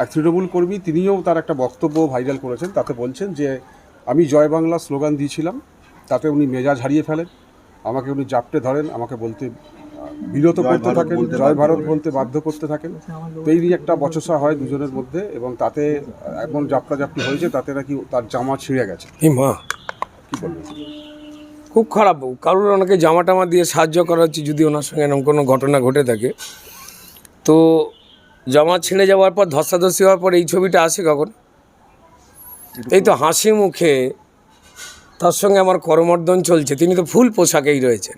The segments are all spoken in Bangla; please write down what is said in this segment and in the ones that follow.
এক তৃণমূল কর্মী তিনিও তার একটা বক্তব্য ভাইরাল করেছেন, তাতে বলছেন যে আমি জয় বাংলা স্লোগান দিয়েছিলাম, তাতে উনি মেজাজ হারিয়ে ফেলেন, আমাকে উনি জাপটে ধরেন, আমাকে বলতে বিরত করতে থাকেন, জয় ভারত বলতে বাধ্য করতে থাকেন। তো এই নিয়ে একটা বচসা হয় দুজনের মধ্যে এবং তাতে এমন জাপটাজাপটি হয়েছে তাতে নাকি তার জামা ছিঁড়ে গেছে। মা কী বলবেন? খুব খারাপ, কারোর ওনাকে জামা টামা দিয়ে সাহায্য করা হচ্ছে যদি ওনার সঙ্গে এরকম কোনো ঘটনা ঘটে থাকে। তো জামা ছিঁড়ে যাওয়ার পর ধস্তাধস্তি হওয়ার পর এই ছবিটা আসে কখন? এই তো হাসি মুখে তার সঙ্গে আমার করমর্দন চলছে, তিনি তো ফুল পোশাকেই রয়েছেন।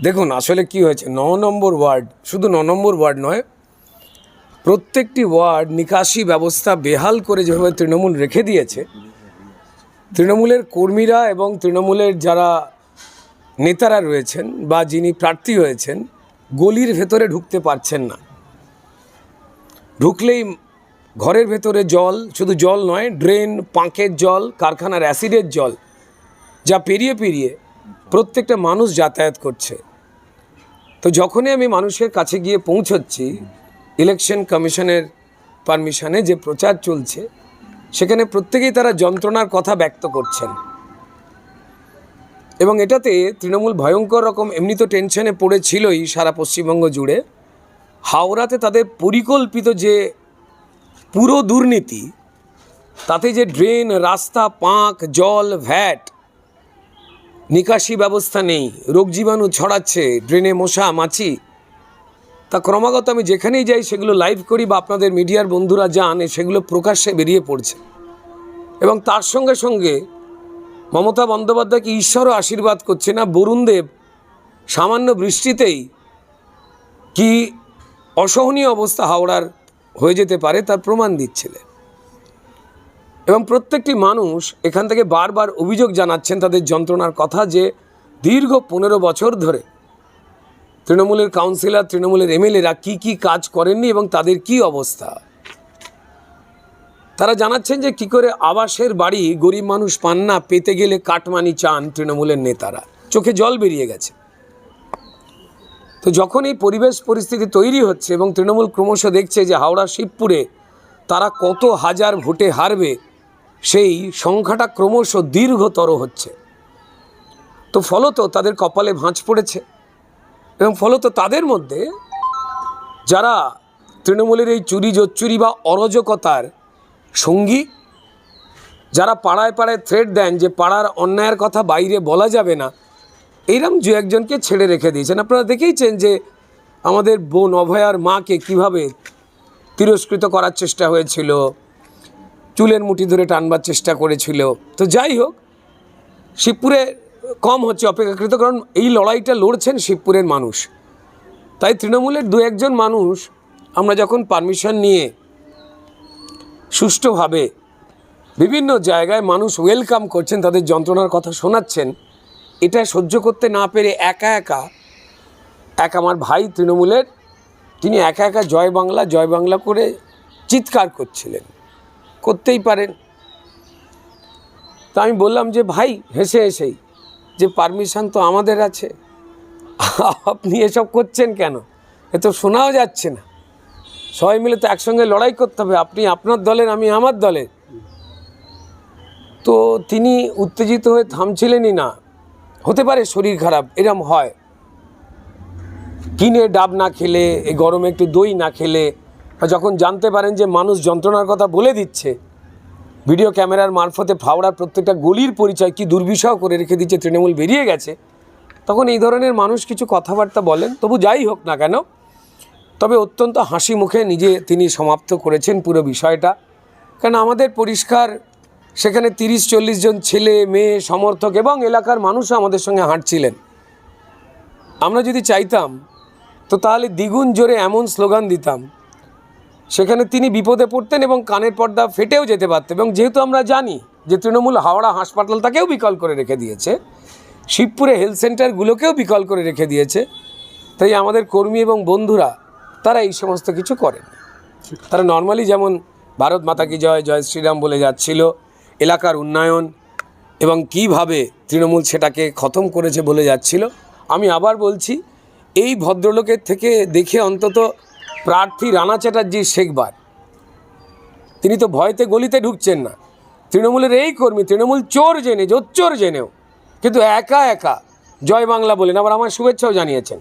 দেখুন আসলে কি হয়েছে, ৯ নম্বর ওয়ার্ড, শুধু ৯ নম্বর ওয়ার্ড নয়, প্রত্যেকটি ওয়ার্ড নিকাশি ব্যবস্থা বেহাল করে যেভাবে তৃণমূল রেখে দিয়েছে, তৃণমূলের কর্মীরা এবং তৃণমূলের যারা নেতারা রয়েছেন বা যিনি প্রার্থী হয়েছেন গলির ভেতরে ঢুকতে পারছেন না। ঢুকলেই ঘরের ভেতরে জল, শুধু জল নয়, ড্রেন, পাঁকের জল, কারখানার অ্যাসিডের জল, যা পেরিয়ে পেরিয়ে প্রত্যেকটা মানুষ যাতায়াত করছে। তো যখনই আমি মানুষের কাছে গিয়ে পৌঁছচ্ছি, ইলেকশন কমিশনের পারমিশনে যে প্রচার চলছে, সেখানে প্রত্যেকেই তারা যন্ত্রণার কথা ব্যক্ত করছেন এবং এটাতে তৃণমূল ভয়ঙ্কর রকম এমনি তো টেনশনে পড়েছিলই সারা পশ্চিমবঙ্গ জুড়ে। হাওড়াতে তাদের পরিকল্পিত যে পুরো দুর্নীতি, তাতে যে ড্রেন, রাস্তা, পাঁক, জল, ভ্যাট, নিকাশি ব্যবস্থা নেই, রোগ জীবাণু ছড়াচ্ছে, ড্রেনে মশা মাছি, তা ক্রমাগত আমি যেখানেই যাই সেগুলো লাইভ করি বা আপনাদের মিডিয়ার বন্ধুরা যান, সেগুলো প্রকাশ্যে বেরিয়ে পড়ছে। এবং তার সঙ্গে সঙ্গে মমতা বন্দ্যোপাধ্যায়কে ঈশ্বরও আশীর্বাদ করছে না, বরুণদেব সামান্য বৃষ্টিতেই কি অসহনীয় অবস্থা হাওড়ার হয়ে যেতে পারে তার প্রমাণ দিচ্ছিলেন। এবং প্রত্যেকটি মানুষ এখান থেকে বারবার অভিযোগ জানাচ্ছেন তাদের যন্ত্রণার কথা, যে দীর্ঘ 15 বছর ধরে তৃণমূলের কাউন্সিলর, তৃণমূলের এমএলএরা কি কাজ করেননি এবং তাদের কি অবস্থা। তারা জানাচ্ছেন যে কি করে আবাসের বাড়ি গরিব মানুষ পান না, পেতে গেলে কাটমানি চান তৃণমূলের নেতারা, চোখে জল বেরিয়ে গেছে। তো যখন এই পরিবেশ পরিস্থিতি তৈরি হচ্ছে এবং তৃণমূল ক্রমশ দেখছে যে হাওড়া শিবপুরে তারা কত হাজার ভোটে হারবে, সেই সংখ্যাটা ক্রমশ দীর্ঘতর হচ্ছে, তো ফলত তাদের কপালে ভাঁজ পড়েছে এবং ফলত তাদের মধ্যে যারা তৃণমূলের এই চুরি জোচ্চুরি বা অরাজকতার সঙ্গী, যারা পাড়ায় পাড়ায় থ্রেট দেন যে পাড়ার অন্যায়ের কথা বাইরে বলা যাবে না, এইরকম দু একজনকে ছেড়ে রেখে দিয়েছেন। আপনারা দেখেইছেন যে আমাদের বোন অভয়ার মাকে কিভাবে তিরস্কৃত করার চেষ্টা হয়েছিল, চুলের মুঠি ধরে টানবার চেষ্টা করেছিল। তো যাই হোক, শিবপুরে কম হচ্ছে অপেক্ষাকৃত, কারণ এই লড়াইটা লড়ছেন শিবপুরের মানুষ। তাই তৃণমূলের দু একজন মানুষ আমরা যখন পারমিশন নিয়ে সুষ্ঠুভাবে বিভিন্ন জায়গায় মানুষ ওয়েলকাম করছেন, তাদের যন্ত্রণার কথা শোনাচ্ছেন, এটা সহ্য করতে না পেরে এক আমার ভাই তৃণমূলের, তিনি একা একা জয় বাংলা করে চিৎকার করছিলেন। করতেই পারেন। তা আমি বললাম যে ভাই, হেসেই যে পারমিশন তো আমাদের আছে, আপনি এসব করছেন কেন? এ তো শোনাও যাচ্ছে না। সবাই মিলে তো একসঙ্গে লড়াই করতে হবে, আপনি আপনার দলের, আমি আমার দলের। তো তিনি উত্তেজিত হয়ে থামছিলেনই না। হতে পারে শরীর খারাপ, এরম হয়, কিনে ডাব না খেলে, এই গরমে একটু দই না খেলে, যখন জানতে পারেন যে মানুষ যন্ত্রণার কথা বলে দিচ্ছে, ভিডিও ক্যামেরার মারফতে হাওড়ার প্রত্যেকটা গলির পরিচয় কি দুর্বিষহ করে রেখে দিচ্ছে তৃণমূল বেরিয়ে গেছে, তখন এই ধরনের মানুষ কিছু কথাবার্তা বলেন। তবু যাই হোক না কেন, তবে অত্যন্ত হাসি মুখে তিনি সমাপ্ত করেছেন পুরো বিষয়টা। কারণ আমাদের পরিষ্কার সেখানে 30-40 জন ছেলে মেয়ে সমর্থক এবং এলাকার মানুষও আমাদের সঙ্গে হাঁটছিলেন। আমরা যদি চাইতাম তো তাহলে দ্বিগুণ জোরে এমন স্লোগান দিতাম, সেখানে তিনি বিপদে পড়তেন এবং কানের পর্দা ফেটেও যেতে পারতেন। এবং যেহেতু আমরা জানি যে তৃণমূল হাওড়া হাসপাতালটাকেও বিকল করে রেখে দিয়েছে, শিবপুরে হেলথ সেন্টারগুলোকেও বিকল করে রেখে দিয়েছে, তাই আমাদের কর্মী এবং বন্ধুরা তারা এই সমস্ত কিছু করেন। তারা নর্মালি যেমন ভারত মাতা কি জয়, জয় শ্রীরাম বলে যাচ্ছিল, এলাকার উন্নয়ন এবং কিভাবে তৃণমূল সেটাকে খতম করেছে বলে যাচ্ছিল। আমি আবার বলছি, এই ভদ্রলোকের থেকে দেখে অন্তত প্রার্থী রানা চ্যাটার্জির শেখবার, তিনি তো ভয়তে গলিতে ঢুকছেন না। তৃণমূলের এই কর্মী, তৃণমূল চোর জেনে, জোচ্চোর জেনেও কিন্তু একা একা জয় বাংলা বলেন, আবার আমার শুভেচ্ছাও জানিয়েছেন।